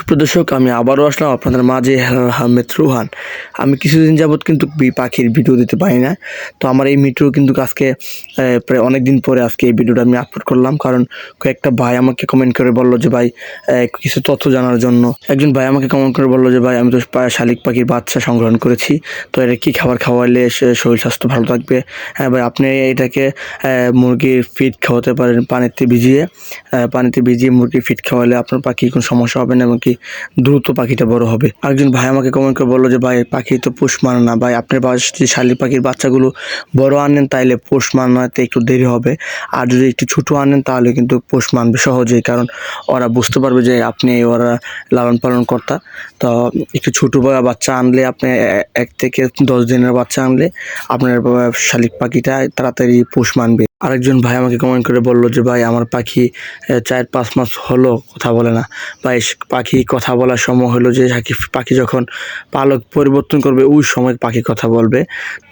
সুপ্রিয় দর্শক, আমি আবারও আসলাম আপনাদের মাঝে হেলাল আহমেদ রুহান। আমি কিছুদিন যাবৎ কিন্তু পাখির ভিডিও দিতে পারি না। তো আমার এই ভিডিও কিন্তু আজকে প্রায় অনেক দিন পরে আজকে এই ভিডিওটা আমি আপলোড করলাম, কারণ কয়েকটা ভাই আমাকে কমেন্ট করে বললো যে ভাই কিছু তথ্য জানার জন্য। একজন ভাই আমাকে কমেন্ট করে বললো যে ভাই আমি তো শালিক পাখির বাচ্চা সংগ্রহণ করেছি, তো এটা কী খাবার খাওয়াইলে শরীর স্বাস্থ্য ভালো থাকবে। হ্যাঁ ভাই, আপনি এটাকে মুরগির ফিড খাওয়াতে পারেন, পানিতে ভিজিয়ে মুরগির ফিড খাওয়ালে আপনার পাখির কোনো সমস্যা হবে না, এমনকি দ্রুত পাখিটা বড় হবে। আরেকজন ভাই আমাকে কমেন্ট করে বললো যে ভাই পাখি তো পোষ মানে না, ভাই আপনার যদি শালিক পাখির বাচ্চাগুলো বড় আনেন তাইলে পোষ মানাতে একটু দেরি হবে, আর যদি একটু ছোটো আনেন তাহলে কিন্তু পোষ মানবে সহজেই, কারণ ওরা বুঝতে পারবে যে আপনি ওরা লালন পালন কর্তা। তো একটু ছোটো বাচ্চা আনলে, আপনি 1 থেকে 10 দিনের বাচ্চা আনলে আপনার শালিক পাখিটা তাড়াতাড়ি পোষ মানবে। আরেকজন ভাই আমাকে কমেন্ট করে বললো যে ভাই আমার পাখি 4-5 মাস হলো কথা বলে না। ভাই পাখি কথা বলার সময় হলো যে পাখি যখন পালক পরিবর্তন করবে ওই সময় পাখি কথা বলবে।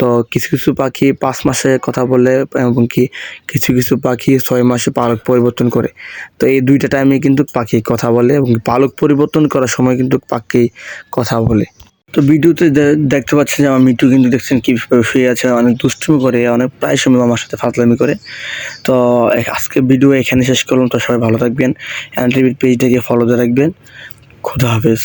তো কিছু কিছু পাখি 5 মাসে কথা বলে, এবং কি কিছু কিছু পাখি 6 মাসে পালক পরিবর্তন করে। তো এই দুইটা টাইমে কিন্তু পাখি কথা বলে, এবং পালক পরিবর্তন করার সময় কিন্তু পাখি কথা বলে। তো ভিডিওতে দেখতে পাচ্ছেন যে আমার মিটু কিন্তু দেখছেন কীভাবে শুয়ে আছে, অনেক দুষ্টুমি করে, অনেক প্রায় সময় আমার সাথে ফাজলামি করে। তো আজকে ভিডিও এখানে শেষ করলাম। তো সবাই ভালো থাকবেন, টিভির পেজটাকে ফলো দিয়ে রাখবেন। খুদা হাফেজ।